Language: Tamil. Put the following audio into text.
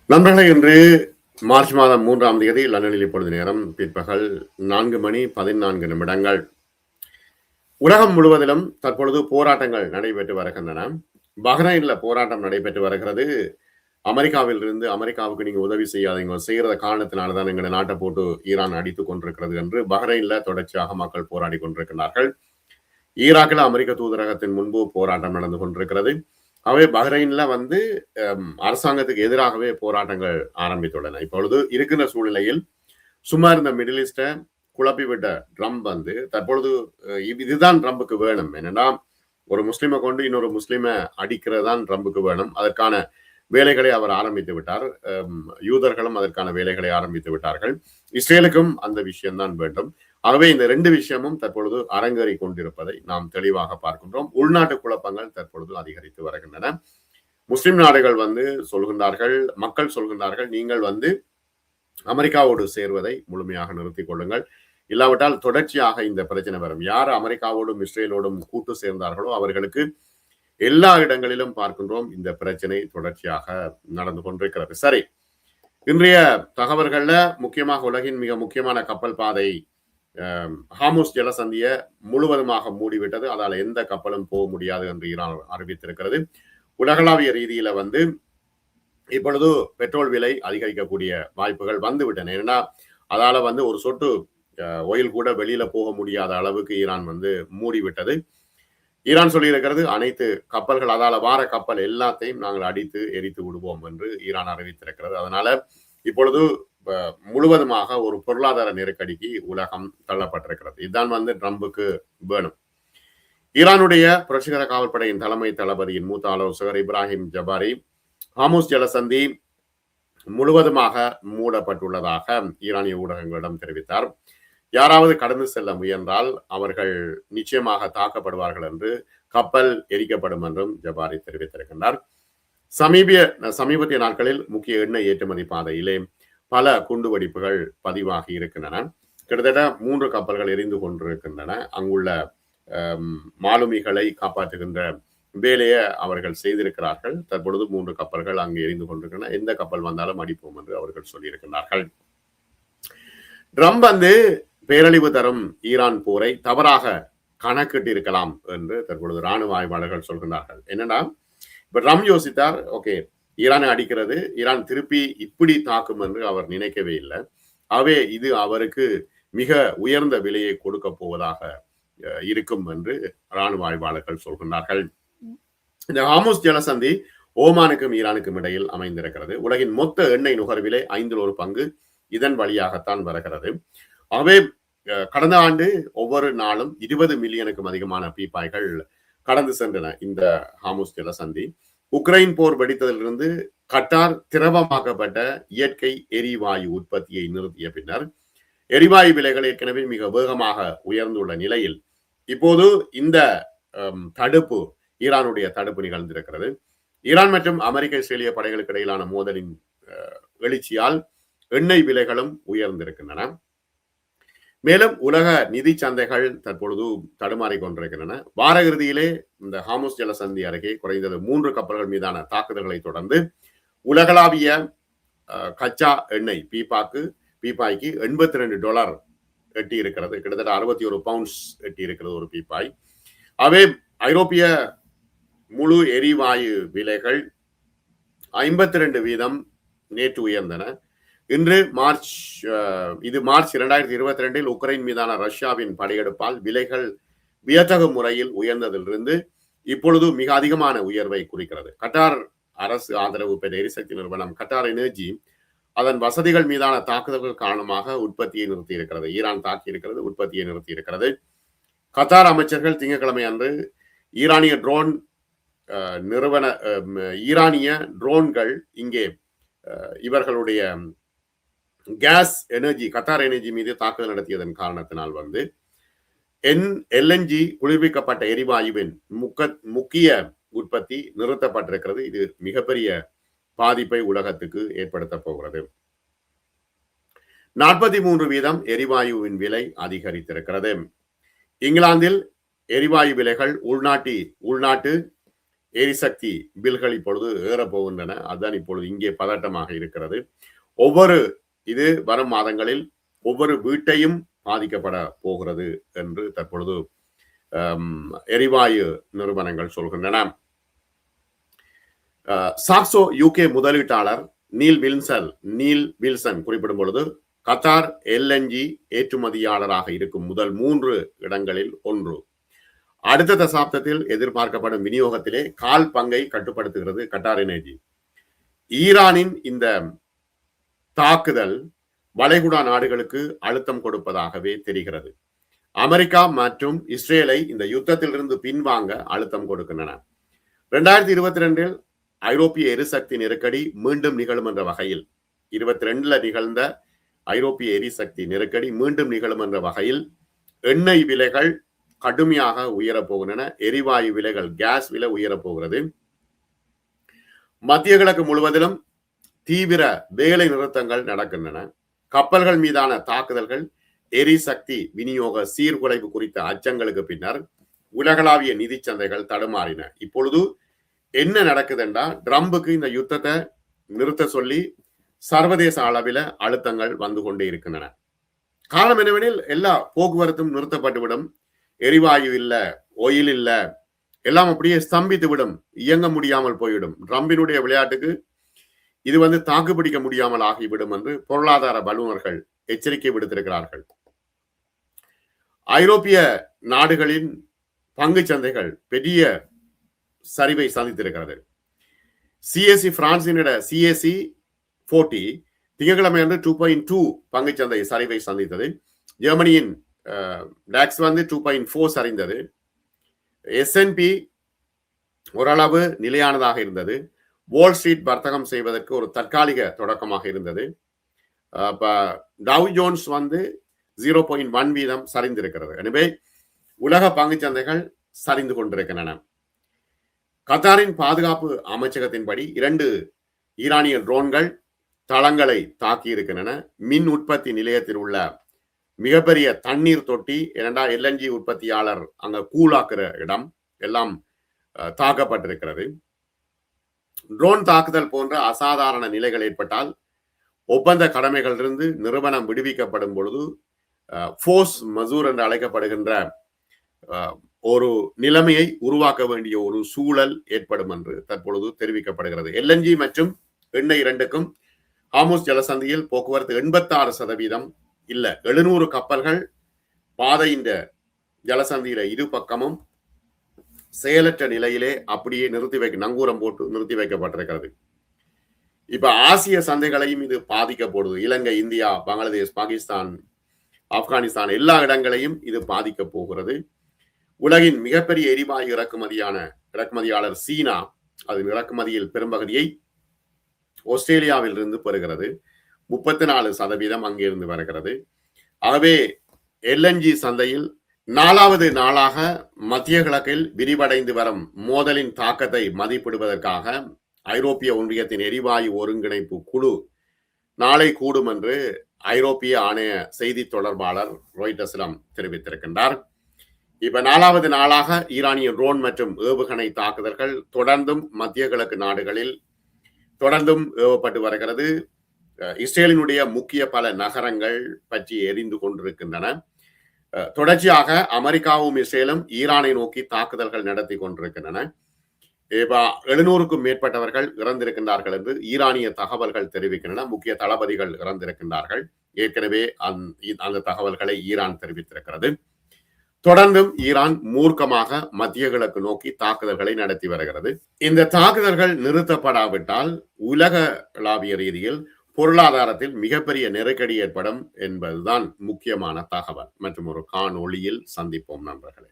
நண்பர்களே, இன்று மார்ச் மாதம் 3ஆம் தேதி லண்டனில் இப்பொழுது நேரம் பிற்பகல் 4:14. உலகம் முழுவதிலும் தற்பொழுது போராட்டங்கள் நடைபெற்று வருகின்றன. பஹ்ரைன்ல போராட்டம் நடைபெற்று வருகிறது. அமெரிக்காவுக்கு நீங்க உதவி செய்யாதீங்க, செய்யறத காரணத்தினாலதான் எங்களை நாட்டை போட்டு ஈரான் அடித்துக் கொண்டிருக்கிறது என்று பஹ்ரைன்ல தொடர்ச்சியாக மக்கள் போராடி கொண்டிருக்கிறார்கள். ஈராக்கில் அமெரிக்க தூதரகத்தின் முன்பு போராட்டம் நடந்து கொண்டிருக்கிறது. அவை பஹ்ரைன்ல அரசாங்கத்துக்கு எதிராகவே போராட்டங்கள் ஆரம்பித்துள்ளன. இப்பொழுது இருக்கின்ற சூழ்நிலையில் சும்மா இருந்த மிடில் ஈஸ்ட குழப்பிவிட்ட ட்ரம்ப் தற்பொழுது இதுதான் ட்ரம்புக்கு வேணும். என்னன்னா, ஒரு முஸ்லிமை கொண்டு இன்னொரு முஸ்லிமை அடிக்கிறது தான் ட்ரம்புக்கு வேணும். அதற்கான வேலைகளை அவர் ஆரம்பித்து விட்டார். யூதர்களும் அதற்கான வேலைகளை ஆரம்பித்து விட்டார்கள். இஸ்ரேலுக்கும் அந்த விஷயம்தான் வேண்டும். ஆகவே இந்த ரெண்டு விஷயமும் தற்பொழுது அரங்கேறி கொண்டிருப்பதை நாம் தெளிவாக பார்க்கின்றோம். உள்நாட்டு குழப்பங்கள் தற்பொழுது அதிகரித்து வருகின்றன. முஸ்லிம் நாடுகள் சொல்கின்றார்கள், மக்கள் சொல்கின்றார்கள், நீங்கள் அமெரிக்காவோடு சேர்வதை முழுமையாக நிறுத்திக் கொள்ளுங்கள், இல்லாவிட்டால் தொடர்ச்சியாக இந்த பிரச்சனை வரும். யார் அமெரிக்காவோடும் இஸ்ரேலோடும் கூட்டு சேர்ந்தார்களோ அவர்களுக்கு எல்லா இடங்களிலும் பார்க்கின்றோம் இந்த பிரச்சனை தொடர்ச்சியாக நடந்து கொண்டிருக்கிறது. சரி, இன்றைய தகவல்கள்ல முக்கியமாக உலகின் மிக முக்கியமான கப்பல் பாதை ஹார்முஸ் ஜலசந்தியை முழுவதுமாக மூடிவிட்டது. அதால எந்த கப்பலும் போக முடியாது என்று ஈரான் அறிவித்திருக்கிறது. உலகளாவிய ரீதியில இப்பொழுது பெட்ரோல் விலை அதிகரிக்கக்கூடிய வாய்ப்புகள் வந்துவிட்டன. ஏன்னா அதால ஒரு சொட்டு ஒயில் கூட வெளியில போக முடியாத அளவுக்கு ஈரான் மூடிவிட்டது. ஈரான் சொல்லியிருக்கிறது, அனைத்து கப்பல்கள், அதால வார கப்பல் எல்லாத்தையும் நாங்கள் அடித்து எரித்து விடுவோம் என்று ஈரான் அறிவித்திருக்கிறது. அதனால இப்பொழுது முழுவதுமாக ஒரு பொருளாதார நெருக்கடிக்கு உலகம் தள்ளப்பட்டிருக்கிறது. இதுதான் ட்ரம்புக்கு வேணும். ஈரானுடைய புரட்சிகர காவல்படையின் தலைமை தளபதியின் மூத்த ஆலோசகர் இப்ராஹிம் ஜபாரி ஹார்முஸ் ஜலசந்தி முழுவதுமாக மூடப்பட்டுள்ளதாக ஈரானிய ஊடகங்களிடம் தெரிவித்தார். யாராவது கடந்து செல்ல முயன்றால் அவர்கள் நிச்சயமாக தாக்கப்படுவார்கள் என்று, கப்பல் எரிக்கப்படும் என்றும் ஜபாரி தெரிவித்திருக்கின்றார். சமீபத்திய நாட்களில் முக்கிய எண்ணெய் ஏற்றுமதி பாதையிலே பல குண்டுவெடிப்புகள் பதிவாகி இருக்கின்றன. கிட்டத்தட்ட 3 கப்பல்கள் எரிந்து கொண்டிருக்கின்றன. அங்குள்ள மாலுமிகளை காப்பாற்றுகின்ற வேலையை அவர்கள் செய்திருக்கிறார்கள். தற்பொழுது 3 கப்பல்கள் அங்கு எரிந்து கொண்டிருக்கின்றன. எந்த கப்பல் வந்தாலும் அடிப்போம் என்று அவர்கள் சொல்லியிருக்கிறார்கள். ட்ரம்ப் பேரழிவு தரும் ஈரான் போரை தவறாக கணக்கிட்டு இருக்கலாம் என்று தற்பொழுது ராணுவ ஆய்வாளர்கள் சொல்கிறார்கள். என்னன்னா, இப்ப ட்ரம்ப் யோசித்தார், ஓகே, ஈரானை அடிக்கிறது, ஈரான் திருப்பி இப்படி தாக்கும் என்று அவர் நினைக்கவே இல்லை. ஆகவே இது அவருக்கு மிக உயர்ந்த விலையை கொடுக்க போவதாக இருக்கும் என்று ராணுவ ஆய்வாளர்கள் சொல்கின்றார்கள். இந்த ஹார்முஸ் ஜலசந்தி ஓமானுக்கும் ஈரானுக்கும் இடையில் அமைந்திருக்கிறது. உலகின் மொத்த எண்ணெய் நுகர்விலே 1/5 பங்கு இதன் வழியாகத்தான் வருகிறது. ஆகவே கடந்த ஆண்டு ஒவ்வொரு நாளும் 20 மில்லியனுக்கும் அதிகமான பீப்பாய்கள் கடந்து சென்றன இந்த ஹார்முஸ் ஜலசந்தி. உக்ரைன் போர் வெடித்ததிலிருந்து கட்டார் திரவமாக்கப்பட்ட இயற்கை எரிவாயு உற்பத்தியை நிறுத்திய பின்னர் எரிவாயு விலைகள் ஏற்கனவே மிக வேகமாக உயர்ந்துள்ள நிலையில் இப்போது இந்த ஈரானுடைய தடுப்பு நிகழ்ந்திருக்கிறது. ஈரான் மற்றும் அமெரிக்க இஸ்ரேலிய படைகளுக்கு இடையிலான மோதலின் எழுச்சியால் எண்ணெய் விலைகளும் உயர்ந்திருக்கின்றன. மேலும் உலக நிதி சந்தைகள் தற்பொழுது தடுமாறி கொண்டிருக்கின்றன. வார இறுதியிலே இந்த ஹார்முஸ் ஜலசந்தி அருகே குறைந்தது 3 கப்பல்கள் மீதான தாக்குதல்களை தொடர்ந்து உலகளாவிய கச்சா எண்ணெய் பீப்பாய்க்கு $82 எட்டி இருக்கிறது. கிட்டத்தட்ட 61 பவுண்ட்ஸ் எட்டி இருக்கிறது ஒரு பீப்பாய். அவை ஐரோப்பிய முழு எரிவாயு விலைகள் 52% நேற்று உயர்ந்தன. இன்று மார்ச் 2022 உக்ரைன் மீதான ரஷ்யாவின் படையெடுப்பால் விலைகள் வியத்தகு முறையில் உயர்ந்ததிலிருந்து இப்பொழுது மிக அதிகமான உயர்வை குறிக்கிறது. கட்டார் அரசு ஆதரவு பெற்ற எரிசக்தி நிறுவனம் கட்டார் எனர்ஜி அதன் வசதிகள் மீதான தாக்குதல்கள் காரணமாக உற்பத்தியை நிறுத்தி இருக்கிறது. ஈரான் தாக்கி இருக்கிறது, உற்பத்தியை நிறுத்தி இருக்கிறது. கத்தார் அமைச்சர்கள் திங்கட்கிழமை அன்று ஈரானிய ட்ரோன்கள் இங்கே இவர்களுடைய கேஸ் எனர்ஜி, கத்தார் எனர்ஜி மீது தாக்குதல் நடத்தியதன் காரணத்தினால் எல்என்ஜி குளிர்விக்கப்பட்ட எரிவாயுவின் முக்கிய உற்பத்தி நிறுத்தப்பட்டிருக்கிறது. இது மிகப்பெரிய பாதிப்பை உலகத்துக்கு ஏற்படுத்த போகிறது. 43% எரிவாயுவின் விலை அதிகரித்திருக்கிறது. இங்கிலாந்தில் எரிவாயு விலைகள் உள்நாட்டு எரிசக்தி பில்கள் இப்பொழுது ஏறப்போகின்றன. அதுதான் இப்பொழுது இங்கே பதட்டமாக இருக்கிறது. ஒவ்வொரு இது வரும் மாதங்களில் ஒவ்வொரு வீட்டையும் பாதிக்கப்பட போகிறது என்று தற்பொழுது எரிவாயு நிறுவனங்கள் சொல்கின்றன. சாக்சோ யூகே முதலீட்டாளர் நீல் வில்சன் குறிப்பிடும் பொழுது கத்தார் எல்என்ஜி ஏற்றுமதியாளராக இருக்கும் முதல் 3 இடங்களில் ஒன்று. அடுத்த தசாப்தத்தில் எதிர்பார்க்கப்படும் விநியோகத்திலே கால் பங்கை கட்டுப்படுத்துகிறது கட்டார் எனர்ஜி. ஈரானின் இந்த தாக்குதல் வளைகுடா நாடுகளுக்கு அழுத்தம் கொடுப்பதாகவே தெரிகிறது. அமெரிக்கா மற்றும் இஸ்ரேலை இந்த யுத்தத்திலிருந்து பின்வாங்க அழுத்தம் கொடுக்கின்றன. 2022 ஐரோப்பிய எரிசக்தி நெருக்கடி மீண்டும் நிகழும் என்ற வகையில் 22 நிகழ்ந்த ஐரோப்பிய எரிசக்தி நெருக்கடி மீண்டும் நிகழும் என்ற வகையில் எண்ணெய் விலைகள் கடுமையாக உயரப்போகின்றன. எரிவாயு விலைகள், கேஸ் விலை உயரப்போகிறது. மத்திய கிழக்கு முழுவதிலும் தீவிர வேலை நிறுத்தங்கள் நடக்கின்றன. கப்பல்கள் மீதான தாக்குதல்கள், எரிசக்தி விநியோக சீர்குலைவு குறித்த அச்சங்களுக்கு பின்னர் உலகளாவிய நிதி சந்தைகள் தடுமாறின. இப்பொழுது என்ன நடக்குதுன்றா, ட்ரம்புக்கு இந்த யுத்தத்தை நிறுத்த சொல்லி சர்வதேச அளவில் அழுத்தங்கள் வந்து கொண்டே இருக்கின்றன. காரணம் என்னவெனில் எல்லா போக்குவரத்தும் நிறுத்தப்பட்டுவிடும். எரிவாயு இல்ல, ஒயில் இல்ல, எல்லாம் அப்படியே ஸ்தம்பித்து விடும், இயங்க முடியாமல் போய்விடும். ட்ரம்பினுடைய விளையாட்டுக்கு இது தாக்குப்பிடிக்க முடியாமல் ஆகிவிடும் என்று பொருளாதார வல்லுநர்கள் எச்சரிக்கை விடுத்திருக்கிறார்கள். ஐரோப்பிய நாடுகளின் பங்கு சந்தைகள் பெரிய சரிவை சந்தித்திருக்கிறது. சிஎஸ்சி பிரான்சினிட சிஎஸ்சி 40 திங்கட்கிழமை அன்று 2.2 பங்குச்சந்தை சரிவை சந்தித்தது. ஜெர்மனியின் டாக்ஸ் 2.4 சரிந்தது. S&P ஓரளவு நிலையானதாக இருந்தது. வால் ஸ்ட்ரீட் வர்த்தகம் செய்வதற்கு ஒரு தற்காலிக தொடக்கமாக இருந்தது. டவ் ஜோன்ஸ் 0.1 வீதம் சரிந்திருக்கிறது. எனவே உலக பங்குச்சந்தைகள் சரிந்து கொண்டிருக்கின்றன. கத்தாரின் பாதுகாப்பு அமைச்சகத்தின்படி 2 ஈரானிய ட்ரோன்கள் தளங்களை தாக்கி இருக்கின்றன. மின் உற்பத்தி நிலையத்தில் உள்ள மிகப்பெரிய தண்ணீர் தொட்டி, எல்என்ஜி உற்பத்தியாளர் அங்க கூலாக்குற இடம் எல்லாம் தாக்கப்பட்டிருக்கிறது. ட்ரோன் தாக்குதல் போன்ற அசாதாரண நிலைகள் ஏற்பட்டால் ஒப்பந்த கடமைகளிலிருந்து நிறுவனம் விடுவிக்கப்படும் பொழுது ஃபோர்ஸ் மஜூர் என்று அழைக்கப்படுகின்ற ஒரு நிலைமையை உருவாக்க வேண்டிய ஒரு சூழல் ஏற்படும் என்று தற்பொழுது தெரிவிக்கப்படுகிறது. எல்என்ஜி மற்றும் எண்ணெய் இரண்டுக்கும் ஹார்முஸ் ஜலசந்தியில் போக்குவரத்து 86% இல்ல. 700 கப்பல்கள் பாதையின் ஜலசந்தியில இரு பக்கமும் செயலற்ற நிலையிலே அப்படியே நங்கூரம் போட்டு நிறுத்தி வைக்கப்பட்டிருக்கிறது. இப்ப ஆசிய சந்தைகளையும் இது பாதிக்க போடுது. இலங்கை, இந்தியா, பங்களாதேஷ், பாகிஸ்தான், ஆப்கானிஸ்தான் எல்லா இடங்களையும் இது பாதிக்க போகிறது. உலகின் மிகப்பெரிய எரிவாயு இறக்குமதியாளர் சீனா அதன் இறக்குமதியில் பெரும்பகுதியை ஆஸ்திரேலியாவில் இருந்து பெறுகிறது. 34% அங்கிருந்து வருகிறது. ஆகவே எல்என்ஜி சந்தையில் 4வது நாளாக மத்திய கிழக்கில் விரிவடைந்து வரும் மோதலின் தாக்கத்தை மதிப்பிடுவதற்காக ஐரோப்பிய ஒன்றியத்தின் எரிவாயு ஒருங்கிணைப்பு குழு நாளை கூடும் என்று ஐரோப்பிய ஆணைய செய்தி தொடர்பாளர் ராய்ட்டர்ஸிடம் தெரிவித்திருக்கின்றார். இப்ப 4வது நாளாக ஈரானிய ட்ரோன் மற்றும் ஏவுகணை தாக்குதல்கள் தொடர்ந்தும் மத்திய கிழக்கு நாடுகளில் தொடர்ந்தும் ஏவப்பட்டு வருகிறது. இஸ்ரேலினுடைய முக்கிய பல நகரங்கள் பற்றி எரிந்து கொண்டிருக்கின்றன. தொடர்ச்சியாக அமெரிக்காவும் இஸ்ரேலும் ஈரானை நோக்கி தாக்குதல்கள் நடத்தி கொண்டிருக்கின்றன. 700க்கும் மேற்பட்டவர்கள் இறந்திருக்கின்றார்கள் என்று ஈரானிய தகவல்கள் தெரிவிக்கின்றன. முக்கிய தளபதிகள் இறந்திருக்கின்றார்கள். ஏற்கனவே அந்த தகவல்களை ஈரான் தெரிவித்திருக்கிறது. தொடர்ந்தும் ஈரான் மூர்க்கமாக மத்திய கிழக்கு நோக்கி தாக்குதல்களை நடத்தி வருகிறது. இந்த தாக்குதல்கள் நிறுத்தப்படாவிட்டால் உலகளாவிய ரீதியில் பொருளாதாரத்தில் மிகப்பெரிய நெருக்கடி ஏற்படும் என்பதுதான் முக்கியமான தகவல். மற்றும் ஒரு காணொளியில் சந்திப்போம் நண்பர்களே.